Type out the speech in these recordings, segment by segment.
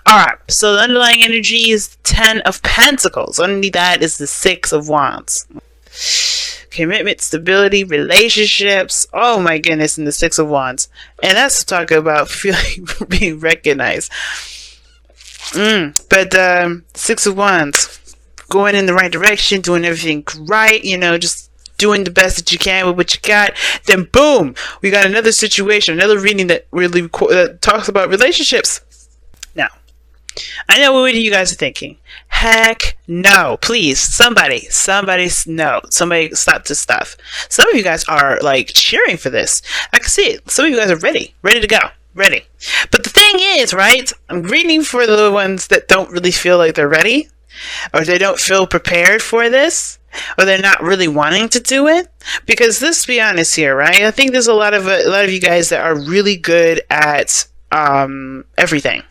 Alright, so the underlying energy is 10 of Pentacles. Underneath that is the 6 of Wands. Commitment, stability, relationships. Oh my goodness, and the 6 of Wands. And that's talking about feeling being recognized. But 6 of Wands, going in the right direction, doing everything right, you know, just doing the best that you can with what you got. Then boom, we got another situation, another reading that really talks about relationships. Now, I know what you guys are thinking. Heck no. Please, somebody no. Somebody stop this stuff. Some of you guys are like cheering for this. I can see it. Some of you guys are ready to go. Ready. But the thing is, right, I'm reading for the ones that don't really feel like they're ready, or they don't feel prepared for this, or they're not really wanting to do it. Because let's be honest here, right? I think there's a lot of you guys that are really good at everything.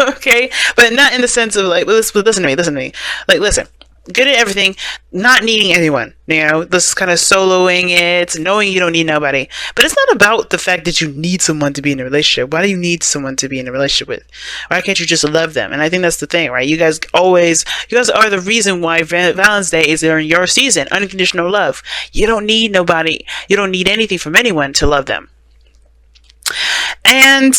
Okay, but not in the sense of like, listen to me, like, listen, good at everything, not needing anyone, you know, this kind of soloing it, knowing you don't need nobody. But it's not about the fact that you need someone to be in a relationship. Why do you need someone to be in a relationship with? Why can't you just love them? And I think that's the thing, right? You guys are the reason why Valentine's Day is in your season. Unconditional love. You don't need nobody, you don't need anything from anyone to love them. And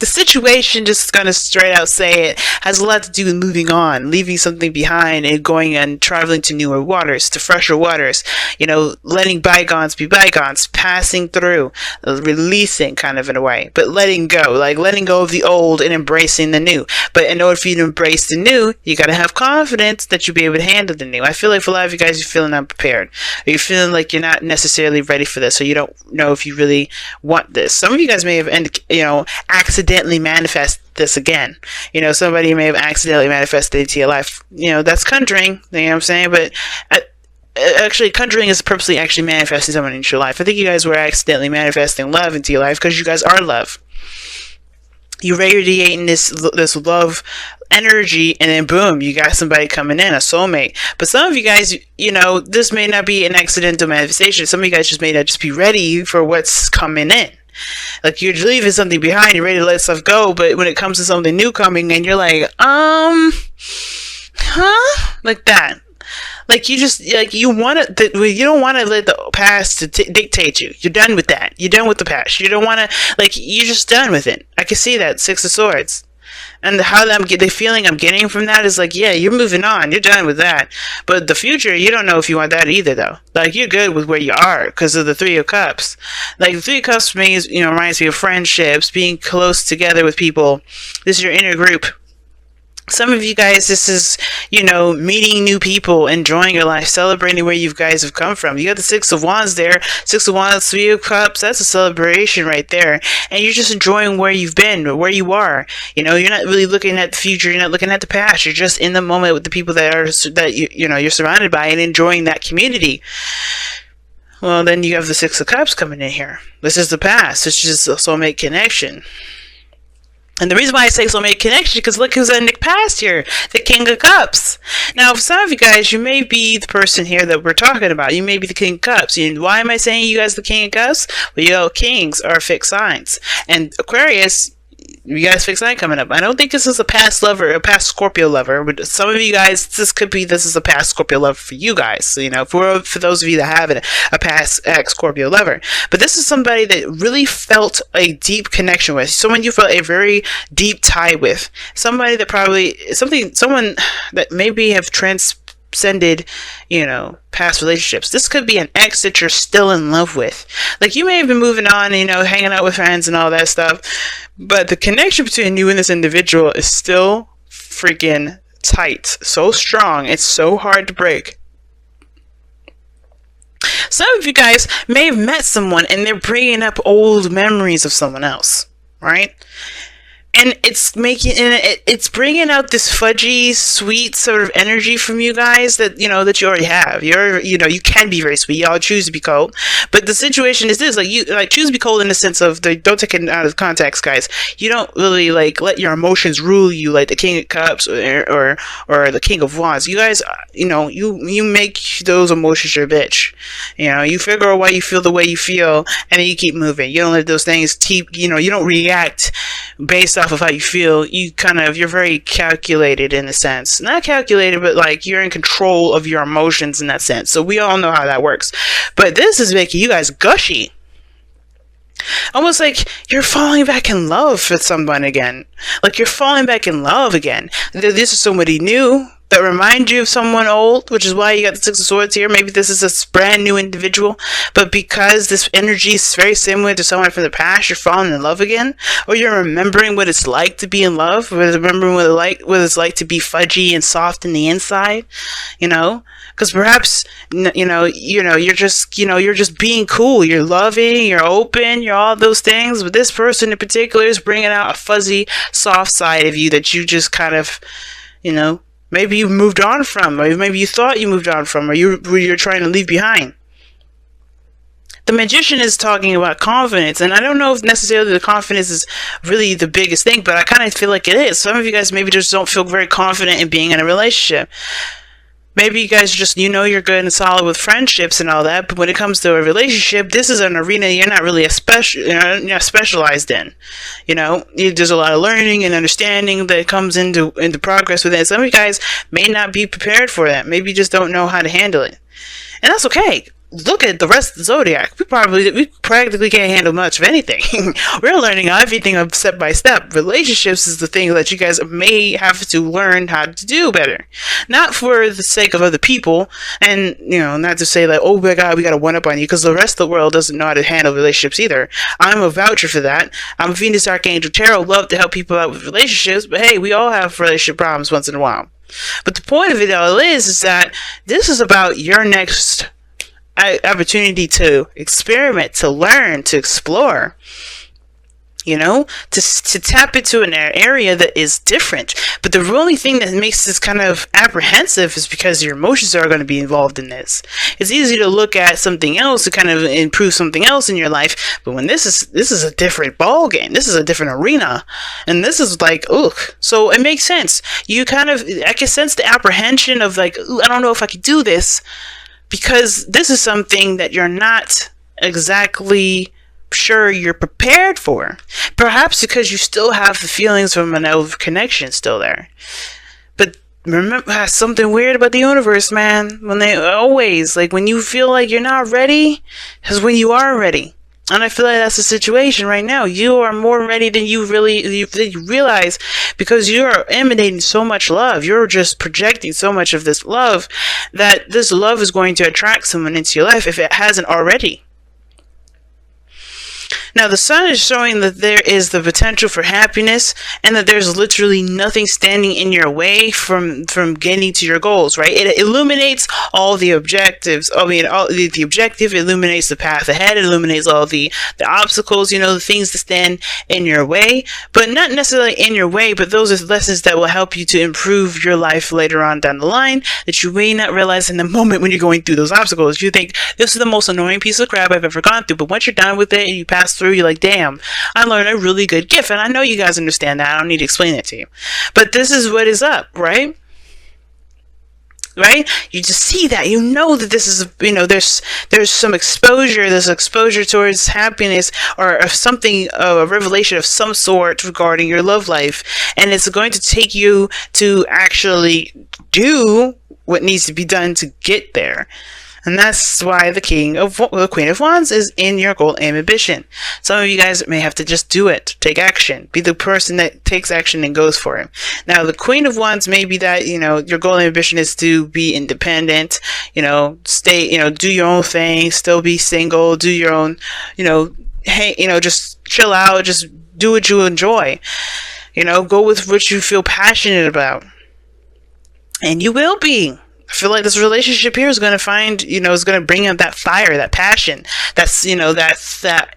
the situation, just gonna straight out say it, has a lot to do with moving on, leaving something behind, and going and traveling to newer waters, to fresher waters. You know, letting bygones be bygones, passing through, releasing kind of in a way, but letting go of the old and embracing the new. But in order for you to embrace the new, you gotta have confidence that you'll be able to handle the new. I feel like for a lot of you guys, you're feeling unprepared, or you're feeling like you're not necessarily ready for this, or you don't know if you really want this. Some of you guys may have, accidentally manifest this again. You know, somebody may have accidentally manifested into your life. You know, that's conjuring, you know what I'm saying? But actually, conjuring is purposely actually manifesting someone into your life. I think you guys were accidentally manifesting love into your life because you guys are love. You're radiating this love energy, and then boom, you got somebody coming in, a soulmate. But some of you guys, you know, this may not be an accidental manifestation. Some of you guys just may not just be ready for what's coming in. Like, you're leaving something behind, you're ready to let stuff go, but when it comes to something new coming in, you're like, like that. Like, you just, like, you don't want to let the past dictate you. You're done with that. You're done with the past. You don't want to, like, you're just done with it. I can see that, 6 of Swords. And the feeling I'm getting from that is like, yeah, you're moving on. You're done with that. But the future, you don't know if you want that either, though. Like, you're good with where you are because of the 3 of Cups. Like, the 3 of Cups means, you know, reminds me of friendships, being close together with people. This is your inner group. Some of you guys, this is, you know, meeting new people, enjoying your life, celebrating where you guys have come from. You got the 6 of Wands there. 6 of Wands, 3 of Cups. That's a celebration right there. And you're just enjoying where you've been, where you are. You know, you're not really looking at the future. You're not looking at the past. You're just in the moment with the people that you're surrounded by and enjoying that community. Well, then you have the 6 of Cups coming in here. This is the past. This is a soulmate connection. And the reason why I say soulmate connection, because look who's in the past here, the King of Cups. Now, for some of you guys, you may be the person here that we're talking about. You may be the King of Cups. And why am I saying you guys the King of Cups? Well, you know, kings are fixed signs. And Aquarius, you guys fixed sign coming up. I don't think this is a past lover, a past Scorpio lover. But some of you guys, this is a past Scorpio lover for you guys. So, you know, for those of you that have a past ex-Scorpio lover. But this is somebody that really felt a deep connection with. Someone you felt a very deep tie with. Somebody that someone that maybe have transcended, you know, past relationships. This could be an ex that you're still in love with. Like, you may have been moving on, you know, hanging out with friends and all that stuff, but the connection between you and this individual is still freaking tight, so strong, it's so hard to break. Some of you guys may have met someone and they're bringing up old memories of someone else, right? And it's bringing out this fudgy, sweet sort of energy from you guys that you already have. You can be very sweet. Y'all choose to be cold, but the situation is this: like choose to be cold in the sense of don't take it out of context, guys. You don't really like let your emotions rule you, like the King of Cups or the King of Wands. You guys, you make those emotions your bitch. You figure out why you feel the way you feel, and then you keep moving. You don't let those things keep. You don't react based off off of how you feel, you're very calculated in a sense. Not calculated, but like you're in control of your emotions in that sense. So we all know how that works. But this is making you guys gushy. Almost like you're falling back in love with someone again. Like you're falling back in love again. This is somebody new that reminds you of someone old, which is why you got the Six of Swords here. Maybe this is a brand new individual, but because this energy is very similar to someone from the past, you're falling in love again, or you're remembering what it's like to be in love, or remembering what it's like to be fudgy and soft in the inside, you know? Because perhaps, you're just being cool. You're loving, you're open, you're all those things. But this person in particular is bringing out a fuzzy, soft side of you that you just kind of, maybe you moved on from, or maybe you thought you moved on from, or you're trying to leave behind. The Magician is talking about confidence, and I don't know if necessarily the confidence is really the biggest thing, but I kind of feel like it is. Some of you guys maybe just don't feel very confident in being in a relationship. Maybe you guys just, you're good and solid with friendships and all that, but when it comes to a relationship, this is an arena you're not really specialized in. There's a lot of learning and understanding that comes into progress with it. Some of you guys may not be prepared for that. Maybe you just don't know how to handle it. And that's okay. Look at the rest of the zodiac. We practically can't handle much of anything. We're learning everything step by step. Relationships is the thing that you guys may have to learn how to do better. Not for the sake of other people, and not to say like, oh my god, we got to one up on you, because the rest of the world doesn't know how to handle relationships either. I'm a voucher for that. I'm a Venus Archangel Tarot. Love to help people out with relationships, but hey, we all have relationship problems once in a while. But the point of it all is that this is about your next opportunity to experiment, to learn, to explore, to tap into an area that is different. But the only thing that makes this kind of apprehensive is because your emotions are going to be involved in this. It's easy to look at something else to kind of improve something else in your life, but when this is a different ball game, this is a different arena, and this is like, ugh. So it makes sense. I can sense the apprehension of like, I don't know if I could do this, because this is something that you're not exactly sure you're prepared for. Perhaps because you still have the feelings from an old connection still there. But remember, something weird about the universe, man. When you feel like you're not ready, is when you are ready. And I feel like that's the situation right now. You are more ready than you realize, because you are emanating so much love. You're just projecting so much of this love, that this love is going to attract someone into your life if it hasn't already. Now, the sun is showing that there is the potential for happiness, and that there's literally nothing standing in your way from getting to your goals, right? It illuminates all the objectives. The objective illuminates the path ahead. It illuminates all the obstacles, the things that stand in your way, but not necessarily in your way, but those are lessons that will help you to improve your life later on down the line, that you may not realize in the moment when you're going through those obstacles. You think, this is the most annoying piece of crap I've ever gone through, but once you're done with it and you pass through, you're like, damn, I learned a really good gift. And I know you guys understand that. I don't need to explain it to you. But this is what is up, right? Right? You just see that. You know that this is, there's some exposure. There's exposure towards happiness, or something, a revelation of some sort regarding your love life. And it's going to take you to actually do what needs to be done to get there. And that's why the Queen of Wands is in your goal and ambition. Some of you guys may have to just do it. Take action. Be the person that takes action and goes for it. Now, the Queen of Wands may be that, your goal and ambition is to be independent, stay, do your own thing, still be single, do your own, hey, just chill out, just do what you enjoy. Go with what you feel passionate about. And you will be. I feel like this relationship here is going to find, is going to bring up that fire, that passion, that's, that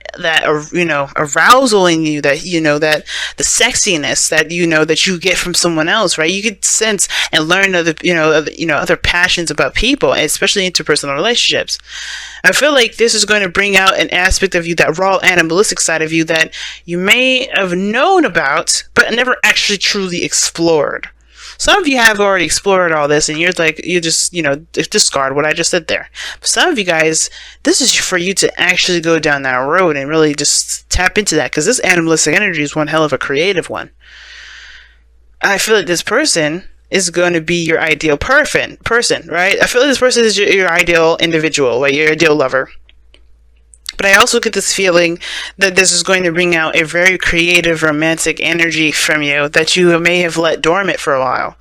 arousal in you, that, that the sexiness that, that you get from someone else, right? You could sense and learn other passions about people, especially interpersonal relationships. I feel like this is going to bring out an aspect of you, that raw animalistic side of you that you may have known about, but never actually truly explored. Some of you have already explored all this, and you're like, you just, discard what I just said there. But some of you guys, this is for you to actually go down that road and really just tap into that, because this animalistic energy is one hell of a creative one. I feel like this person is going to be your ideal person, right? I feel like this person is your ideal individual, right? Your ideal lover. But I also get this feeling that this is going to bring out a very creative, romantic energy from you that you may have let dormant for a while.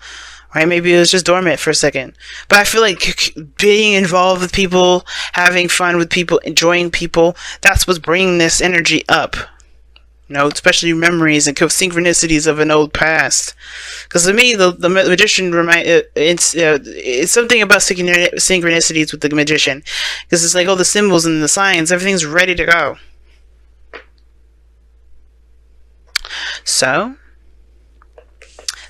Right? Maybe it was just dormant for a second. But I feel like being involved with people, having fun with people, enjoying people, that's what's bringing this energy up. Especially memories and synchronicities of an old past. Because to me, the magician it's something about synchronicities with the magician. Because it's like all the symbols and the signs, everything's ready to go. So,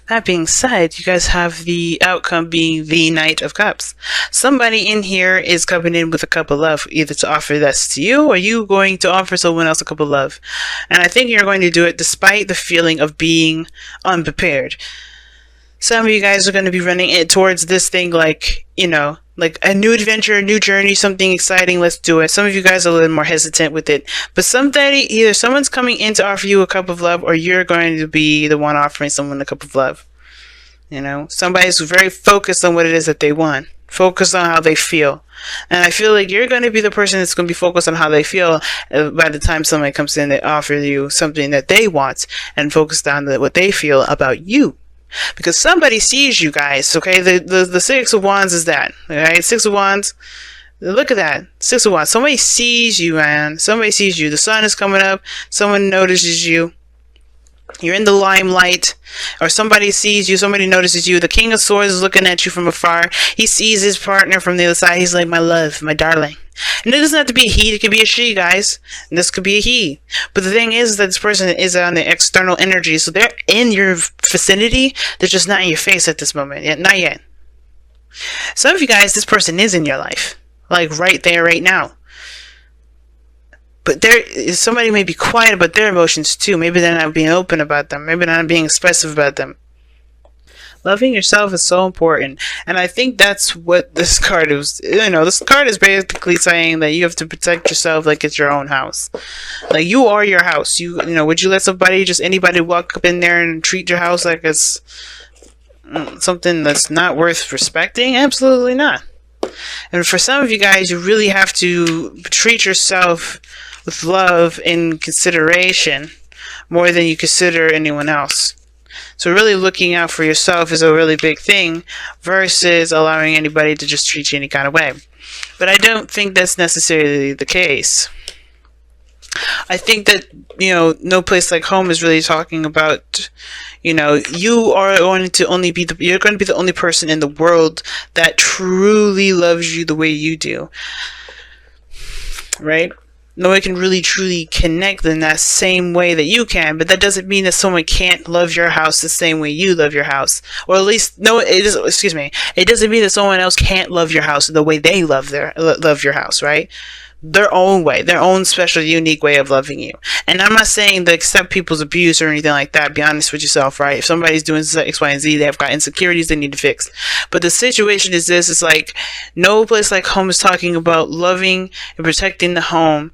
that being said, you guys have the outcome being the Knight of Cups. Somebody in here is coming in with a cup of love, either to offer this to you, or you going to offer someone else a cup of love. And I think you're going to do it despite the feeling of being unprepared. Some of you guys are going to be running it towards this thing like a new adventure, a new journey, something exciting, let's do it. Some of you guys are a little more hesitant with it. But either someone's coming in to offer you a cup of love, or you're going to be the one offering someone a cup of love. Somebody's very focused on what it is that they want. Focused on how they feel. And I feel like you're going to be the person that's going to be focused on how they feel by the time somebody comes in, they offer you something that they want and focused on what they feel about you. Because somebody sees you guys, okay? The Six of Wands is that, alright? Six of Wands, look at that. Six of Wands. Somebody sees you, man. Somebody sees you. The sun is coming up. Someone notices you. You're in the limelight, or somebody sees you, somebody notices you. The King of Swords is looking at you from afar. He sees his partner from the other side. He's like, my love, my darling. And it doesn't have to be a he, it could be a she, guys. And this could be a he. But the thing is that this person is on the external energy, so they're in your vicinity. They're just not in your face at this moment. Not yet. Some of you guys, this person is in your life. Like right there, right now. But somebody may be quiet about their emotions too. Maybe they're not being open about them. Maybe they're not being expressive about them. Loving yourself is so important. And I think that's what this card is. This card is basically saying that you have to protect yourself like it's your own house. Like you are your house. Would you let anybody walk up in there and treat your house like it's something that's not worth respecting? Absolutely not. And for some of you guys, you really have to treat yourself with love and consideration more than you consider anyone else. So really looking out for yourself is a really big thing versus allowing anybody to just treat you any kind of way. But I don't think that's necessarily the case. I think that, No Place Like Home is really talking about, you are going to be the only person in the world that truly loves you the way you do. Right? No one can really truly connect in that same way that you can, but that doesn't mean that someone can't love your house the same way you love your house. Or at least, it doesn't mean that someone else can't love your house the way they love your house, right? Their own way, their own special, unique way of loving you. And I'm not saying to accept people's abuse or anything like that. Be honest with yourself, right? If somebody's doing X, Y, and Z, they've got insecurities they need to fix. But the situation is this: it's like No Place Like Home is talking about loving and protecting the home,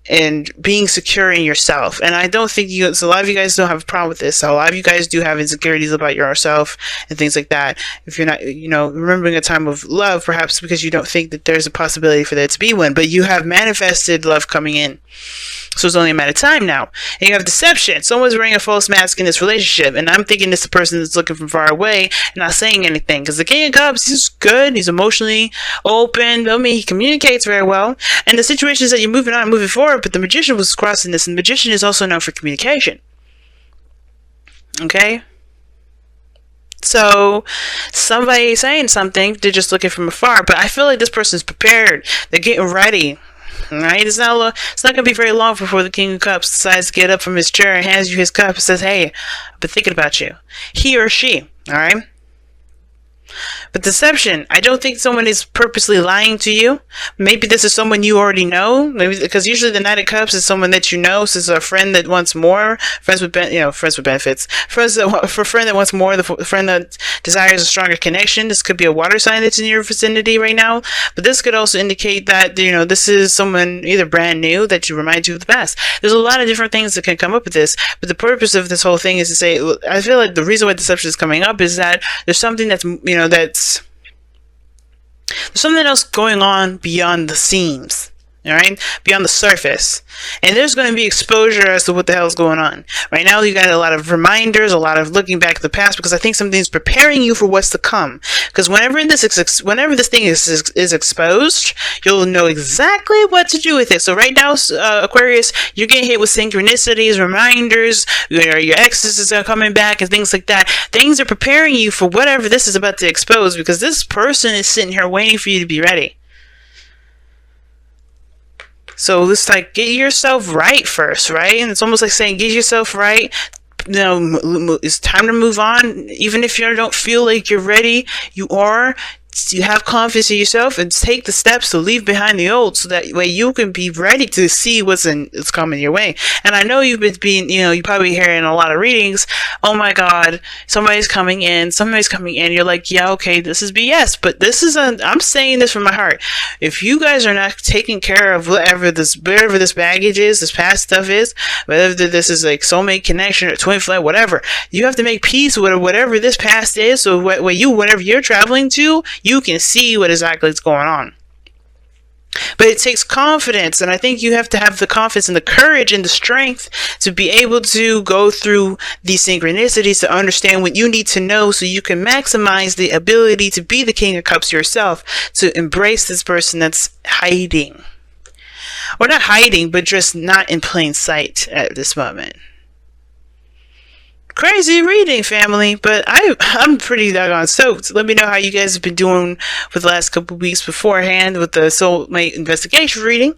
and being secure in yourself. And I don't think so a lot of you guys don't have a problem with this. So a lot of you guys do have insecurities about yourself and things like that. If you're not, remembering a time of love, perhaps because you don't think that there's a possibility for there to be one, but you have manifested love coming in. So it's only a matter of time now. And you have deception. Someone's wearing a false mask in this relationship, and I'm thinking it's the person that's looking from far away and not saying anything. Because the King of Cups, he's good. He's emotionally open. He communicates very well. And the situation is that you're moving on, moving forward, but the Magician was crossing this, and the Magician is also known for communication. Okay? So, somebody saying something, they're just looking from afar. But I feel like this person's prepared. They're getting ready. Right? It's not going to be very long before the King of Cups decides to get up from his chair and hands you his cup and says, hey, I've been thinking about you. He or she. Alright? But deception, I don't think someone is purposely lying to you. Maybe this is someone you already know. Maybe because usually the Knight of Cups is someone that you know. So it's a friend that wants more. Friends with benefits. Friend that wants more. The friend that desires a stronger connection. This could be a water sign that's in your vicinity right now. But this could also indicate that this is someone either brand new that remind you of the past. There's a lot of different things that can come up with this. But the purpose of this whole thing is to say, I feel like the reason why deception is coming up is that there's something that's there's something else going on beyond the seams, all right, beyond the surface, and there's going to be exposure as to what the hell is going on. Right now, you got a lot of reminders, a lot of looking back at the past, because I think something's preparing you for what's to come. Because whenever this thing is exposed, you'll know exactly what to do with it. So right now, Aquarius, you're getting hit with synchronicities, reminders, your exes are coming back, and things like that. Things are preparing you for whatever this is about to expose, because this person is sitting here waiting for you to be ready. So it's like, get yourself right first, right? And it's almost like saying, get yourself right. It's time to move on. Even if you don't feel like you're ready, you are. You have confidence in yourself and take the steps to leave behind the old, so that way you can be ready to see what's coming your way. And I know you've been you probably hearing a lot of readings. Oh my God, somebody's coming in. You're like, yeah, okay, this is BS, but I'm saying this from my heart. If you guys are not taking care of whatever this baggage is, this past stuff is, whether this is like soulmate connection or twin flame, whatever, you have to make peace with whatever this past is. So whenever you're traveling to, you can see what exactly is going on. But it takes confidence, and I think you have to have the confidence and the courage and the strength to be able to go through these synchronicities, to understand what you need to know, so you can maximize the ability to be the King of Cups yourself, to embrace this person that's hiding. Or not hiding, but just not in plain sight at this moment. Crazy reading, family, but I'm pretty doggone soaked. Let me know how you guys have been doing for the last couple weeks beforehand with the soulmate investigation reading.